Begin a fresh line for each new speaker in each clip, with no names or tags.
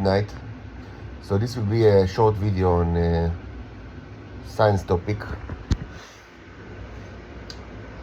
good night. So this will be a short video on science topic.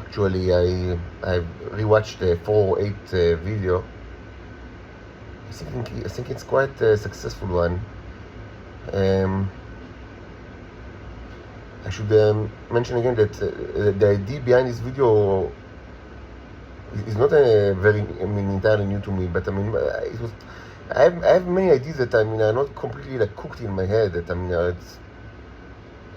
Actually, I've rewatched the 408 video. I think it's quite a successful one. I should mention again that the idea behind this video is not entirely new to me, but it was. I have many ideas that are not completely cooked in my head. That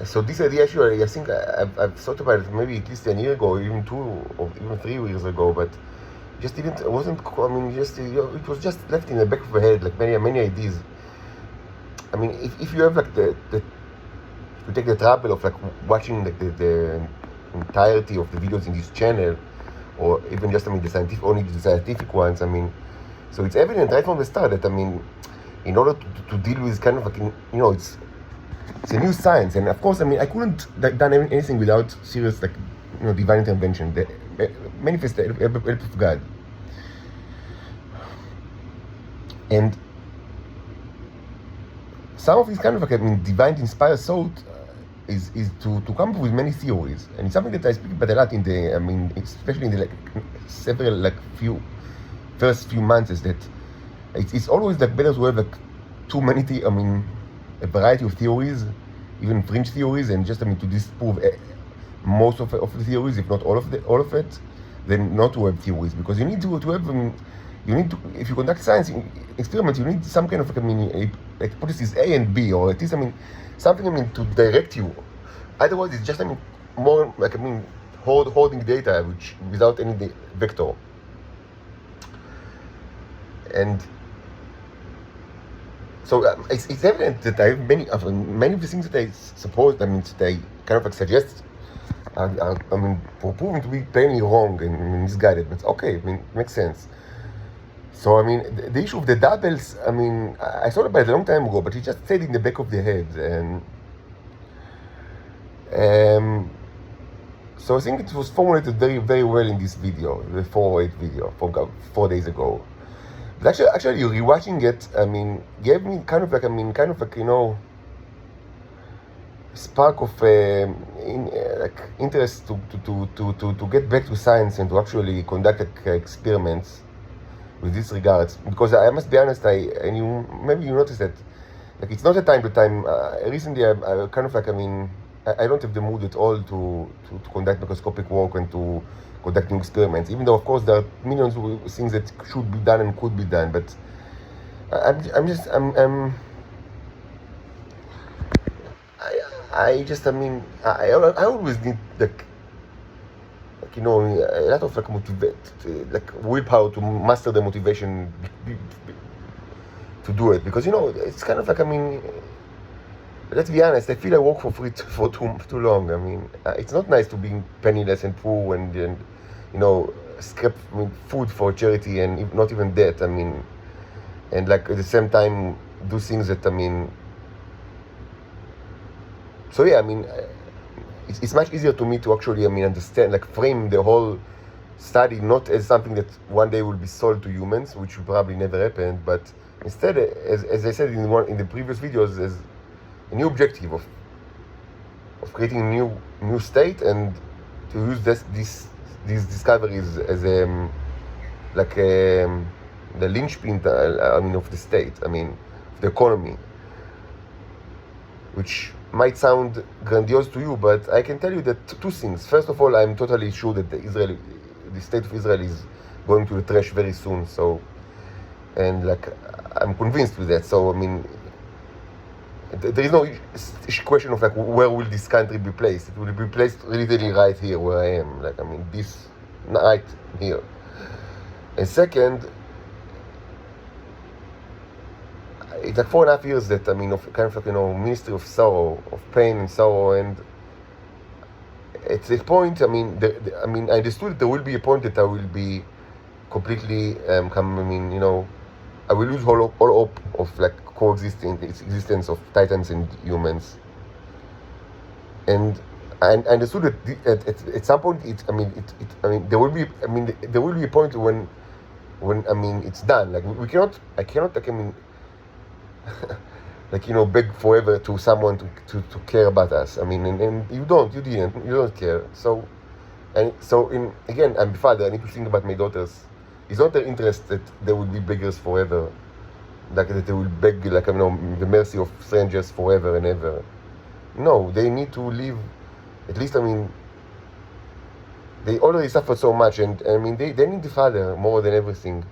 so this idea actually I think I've thought about it maybe at least a year ago, or even 2 or even 3 years ago, but just wasn't. It was just left in the back of my head, many ideas. If you have you take the trouble of watching the entirety of the videos in this channel, or even just only the scientific ones. So it's evident right from the start that in order to deal with kind of it's a new science, and of course I couldn't done anything without serious divine intervention, the manifest help of God. And some of these kind of divine inspired thought is to come up with many theories, and it's something that I speak about a lot in the especially in the several first few months, is that it's always better to have too many a variety of theories, even fringe theories, and just to disprove most of the theories, if not all of it, than not to have theories, because you need to have if you conduct science experiments, you need some kind of hypothesis A and B, or at least something to direct you. Otherwise, it's just more holding data which without any vector. And so it's evident that I have many of the things that I suppose that I kind of suggest are proven to be plainly wrong and misguided. But okay, it makes sense. So the issue of the doubles, I thought about it a long time ago, but it just stayed in the back of the head, and so I think it was formulated very, very well in this video, the 408 video from 4 days ago. But actually, rewatching it, gave me kind of spark of interest to get back to science and to actually conduct experiments with this regards. Because I must be honest, maybe you noticed that it's not a time to time. Recently, I kind of I don't have the mood at all to conduct microscopic work and to conduct new experiments, even though of course there are millions of things that should be done and could be done, but I always need a lot of willpower to master the motivation to do it, because it's kind of let's be honest, I feel I work for free for too long. It's not nice to be penniless and poor and scrap food for charity, and not even that. And at the same time do things that So yeah, it's much easier to me to actually understand, frame the whole study not as something that one day will be sold to humans, which will probably never happen, but instead, as I said in the previous videos, as a new objective of creating a new state, and to use these discoveries as the linchpin of the state, of the economy, which might sound grandiose to you, but I can tell you that two things. First of all, I'm totally sure that the state of Israel is going to the trash very soon. So, and I'm convinced with that. So there is no question of where will this country be placed. It will be placed literally right here where I am. This right here. And second, it's 4.5 years that of kind of ministry of sorrow, of pain and sorrow, and at this point, I understood that there will be a point that I will be completely I will lose all hope of coexisting, its existence of titans and humans. And I understood that at some point there will be a point when it's done. I cannot like, beg forever to someone to care about us. I mean, and you don't care. So, and so again, I'm the father. I need to think about my daughters. It's not their interest that they will be beggars forever, like that they will beg, like, the mercy of strangers forever and ever. No, they need to live. At least, they already suffer so much, and they need the father more than everything,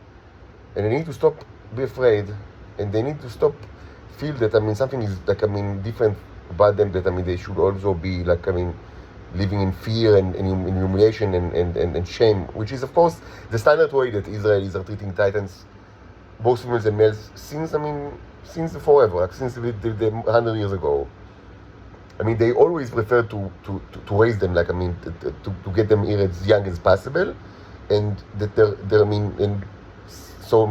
and they need to stop be afraid, and they need to stop feel that something is like different about them, that they should also be like living in fear and in humiliation and shame, which is of course the standard way that Israelis are treating Titans, both females and males, since forever, like since the 100 years ago. They always prefer to raise them, like to get them here as young as possible, and that they're and so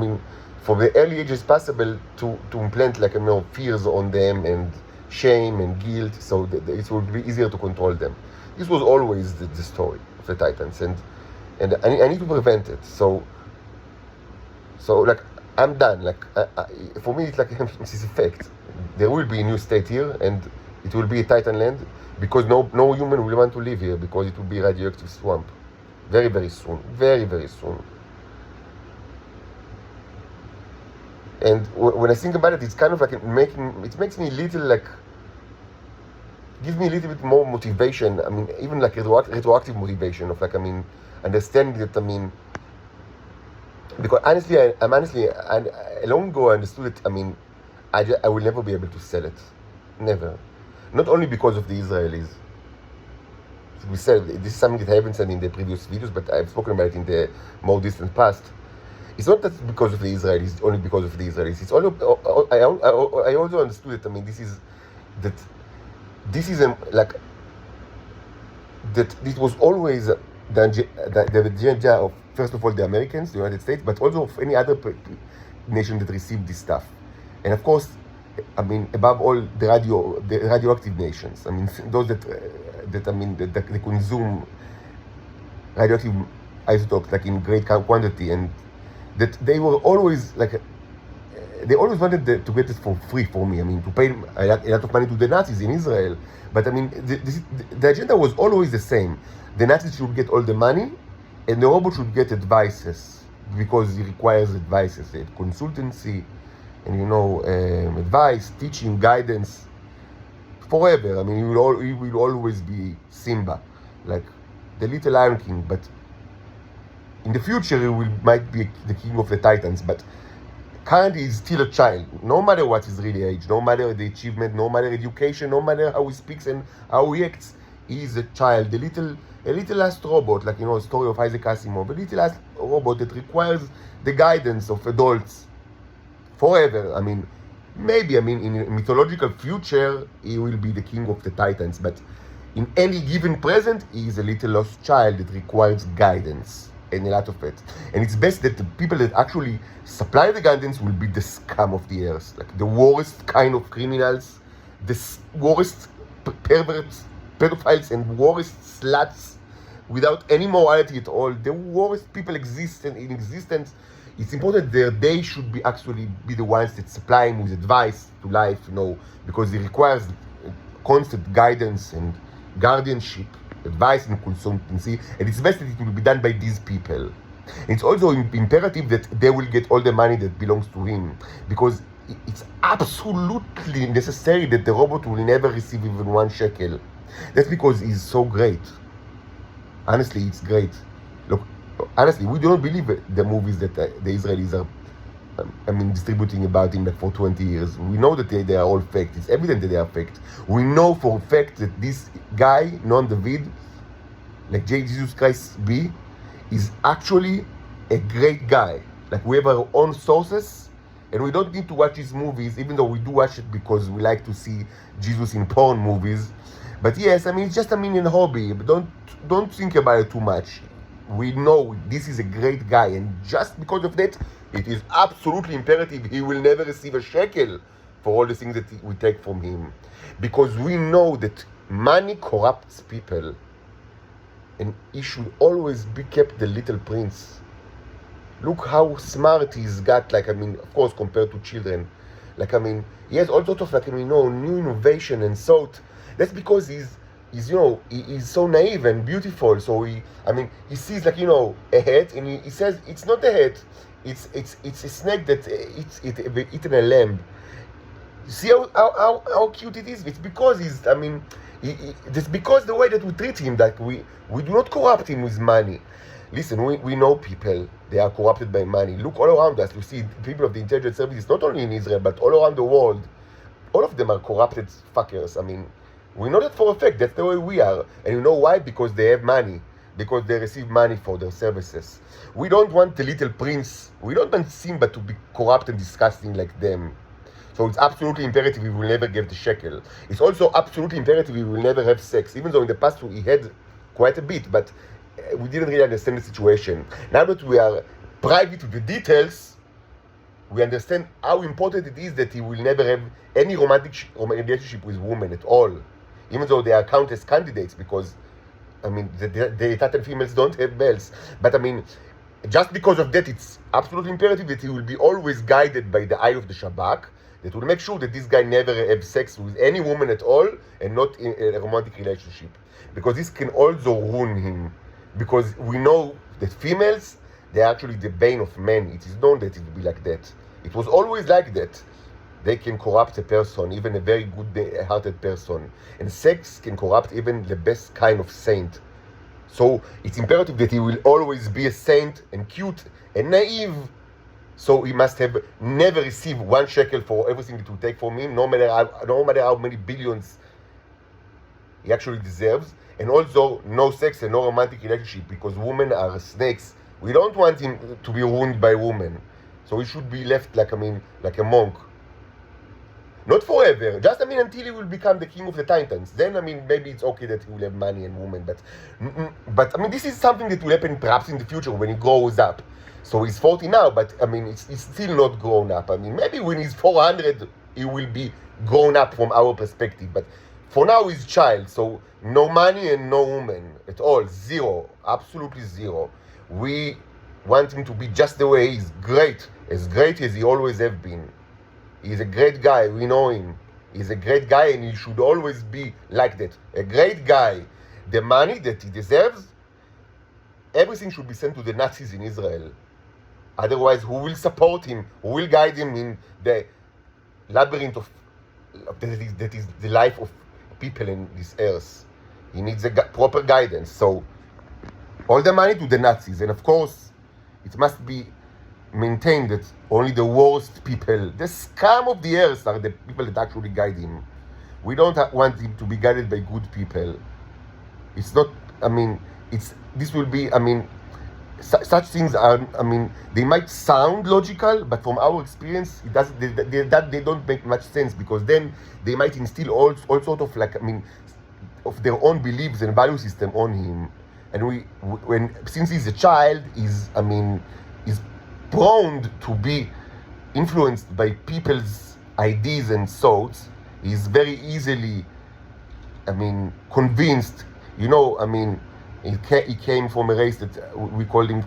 from the early age as possible to implant like fears on them and shame and guilt, so that it will be easier to control them. This was always the story of the Titans, and I need to prevent it. So like I'm done. Like for me, it's like this is a fact. There will be a new state here, and it will be a Titan land, because no human will want to live here, because it will be a radioactive swamp very, very soon. Very, very soon. And when I think about it, it's kind of like it makes me a little like, gives me a little bit more motivation. Even like retroactive motivation of like, understanding that, because honestly, I long ago I understood that, I will never be able to sell it. Never. Not only because of the Israelis. We said, this is something that I haven't said in the previous videos, but I've spoken about it in the more distant past. It's not that because of the Israelis, only because of the Israelis. It's all. I also understood that. This is like that. This was always the agenda of, first of all, the Americans, the United States, but also of any other nation that received this stuff, and of course, above all, the radioactive nations. Those that they consume radioactive isotopes like in great quantity, and that they were always like, they always wanted to get it for free for me. To pay a lot of money to the Nazis in Israel. But the agenda was always the same. The Nazis should get all the money, and the robot should get advices, because it requires advices, consultancy, and advice, teaching, guidance, forever. He will always be Simba, like the little Lion King, but in the future, he might be the king of the Titans, but currently he's still a child. No matter what his really age, no matter the achievement, no matter education, no matter how he speaks and how he acts, he is a child. A little last robot, like a story of Isaac Asimov, a little last robot that requires the guidance of adults forever. Maybe in a mythological future he will be the king of the Titans, but in any given present, he is a little lost child that requires guidance. And a lot of it. And it's best that the people that actually supply the guidance will be the scum of the earth. Like the worst kind of criminals, the worst perverts, pedophiles, and worst sluts without any morality at all. The worst people in existence. It's important that they should be actually be the ones that supply him with advice to life, because it requires constant guidance and guardianship, advice and consultancy, and it's best that it will be done by these people. It's also imperative that they will get all the money that belongs to him, because it's absolutely necessary that the robot will never receive even 1 shekel. That's because he's so great. Honestly, it's great. Look, honestly, we do not believe the movies that the Israelis are distributing about him like for 20 years. We know that they are all fake. It's evident that they are fake. We know for a fact that this guy, Noam David, like Jesus Christ be, is actually a great guy. Like, we have our own sources, and we don't need to watch his movies, even though we do watch it because we like to see Jesus in porn movies. But yes, it's just a hobby. But don't think about it too much. We know this is a great guy, and just because of that, it is absolutely imperative he will never receive a shekel for all the things that we take from him. Because we know that money corrupts people, and he should always be kept the little prince. Look how smart he's got, of course, compared to children. Like, I mean, he has all sorts of, like, new innovation and thought. That's because he's so naive and beautiful. So he sees, like, a hat, and he says it's not a hat, it's a snake that eaten a lamb. See how cute it is? It's because it's because the way that we treat him, that we do not corrupt him with money. Listen, we know people, they are corrupted by money. Look all around us. You see people of the intelligence services, not only in Israel, but all around the world. All of them are corrupted fuckers. I mean, we know that for a fact. That's the way we are. And you know why? Because they have money. Because they receive money for their services. We don't want the little prince. We don't want Simba to be corrupt and disgusting like them. So it's absolutely imperative we will never give the shekel. It's also absolutely imperative we will never have sex. Even though in the past he had quite a bit, but we didn't really understand the situation. Now that we are privy to the details, we understand how important it is that he will never have any romantic relationship with women at all. Even though they are counted as candidates, because, I mean, the Taten females don't have males. But, I mean, just because of that, it's absolutely imperative that he will be always guided by the eye of the Shabak, that will make sure that this guy never have sex with any woman at all, and not in a romantic relationship. Because this can also ruin him. Because we know that females, they're actually the bane of men. It is known that it will be like that. It was always like that. They can corrupt a person, even a very good-hearted person. And sex can corrupt even the best kind of saint. So it's imperative that he will always be a saint and cute and naive. So he must have never received 1 shekel for everything it will take from him, no matter how many billions he actually deserves. And also no sex and no romantic relationship, because women are snakes. We don't want him to be ruined by women. So he should be left like a monk. Not forever, just until he will become the king of the Titans. Then maybe it's okay that he will have money and women, but this is something that will happen perhaps in the future when he grows up. So he's 40 now, but he's still not grown up. Maybe when he's 400 he will be grown up from our perspective, but for now he's child. So no money and no woman at all, zero, absolutely zero. We want him to be just the way he is, great as he always have been. He's a great guy, we know him. He's a great guy, and he should always be like that. A great guy. The money that he deserves, everything should be sent to the Nazis in Israel. Otherwise, who will support him? Who will guide him in the labyrinth that is the life of people in this earth? He needs a proper guidance. So, all the money to the Nazis. And of course, it must be maintained that only the worst people, the scum of the earth, are the people that actually guide him. We don't want him to be guided by good people. It's not, this will be, such things are, they might sound logical, but from our experience, it doesn't, they don't make much sense, because then they might instill all sort of of their own beliefs and value system on him. And since he's a child, is prone to be influenced by people's ideas and thoughts. He's very easily, convinced. He came from a race that we call him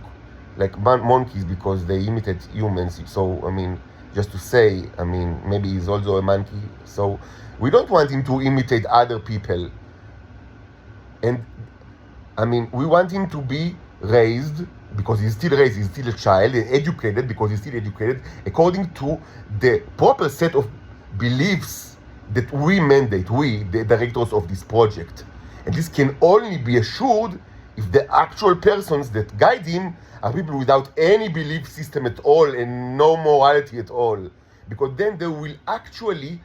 like monkeys, because they imitate humans. So, just to say, maybe he's also a monkey. So we don't want him to imitate other people. And, we want him to be raised, because he's still raised, he's still a child, and educated, because he's still educated, according to the proper set of beliefs that we mandate, we, the directors of this project. And this can only be assured if the actual persons that guide him are people without any belief system at all and no morality at all. Because then they will actually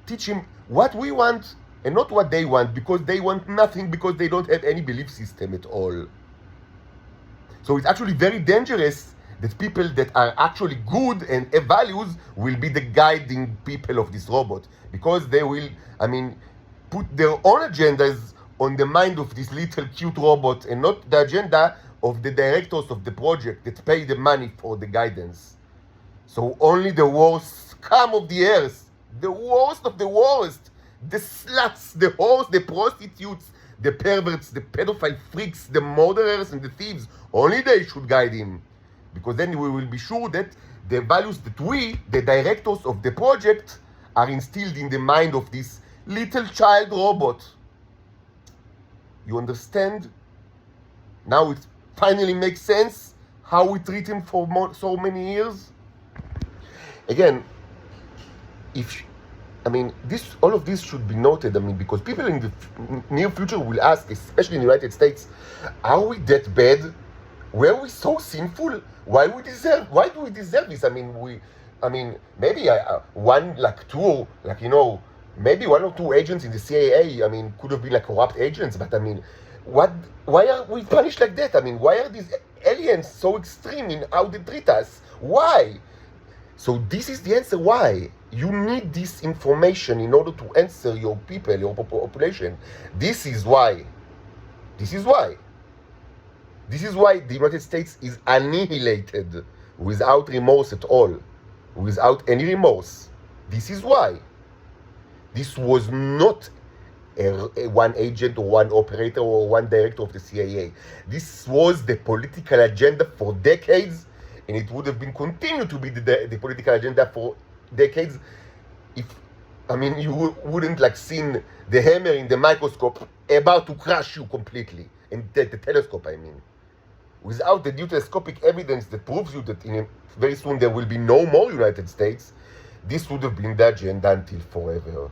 teach him what we want and not what they want, because they want nothing, because they don't have any belief system at all. So it's actually very dangerous that people that are actually good and have values will be the guiding people of this robot, because they will, put their own agendas on the mind of this little cute robot, and not the agenda of the directors of the project that pay the money for the guidance. So only the worst scum of the earth, the worst of the worst, the sluts, the whores, the prostitutes, the perverts, the pedophile freaks, the murderers and the thieves, only they should guide him. Because then we will be sure that the values that we, the directors of the project, are instilled in the mind of this little child robot. You understand? Now it finally makes sense how we treat him for so many years. Again, all of this should be noted. Because people in the near future will ask, especially in the United States, are we that bad? Were we so sinful? Why do we deserve this? Maybe maybe one or two agents in the CIA, could have been like corrupt agents, but why are we punished like that? Why are these aliens so extreme in how they treat us? Why? So this is the answer why. You need this information in order to answer your people, your population. This is why. This is why the United States is annihilated without remorse at all. Without any remorse. This is why. This was not a one agent or one operator or one director of the CIA. This was the political agenda for decades, and it would have been continued to be the political agenda for decades if you wouldn't seen the hammer in the microscope about to crush you completely, and the telescope. Without the new telescopic evidence that proves you that very soon there will be no more United States, this would have been the agenda until forever.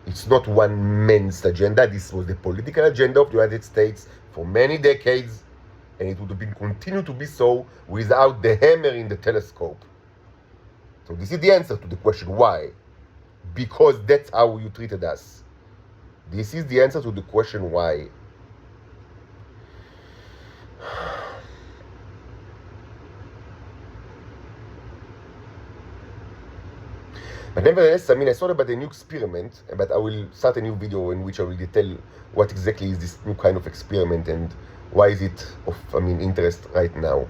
It's not one man's agenda. This was the political agenda of the United States for many decades, and it would have been continued to be so without the hammer in the telescope. So this is the answer to the question why. Because that's how you treated us. This is the answer to the question why. But nevertheless, I thought about a new experiment, but I will start a new video in which I will detail what exactly is this new kind of experiment and why is it of interest right now.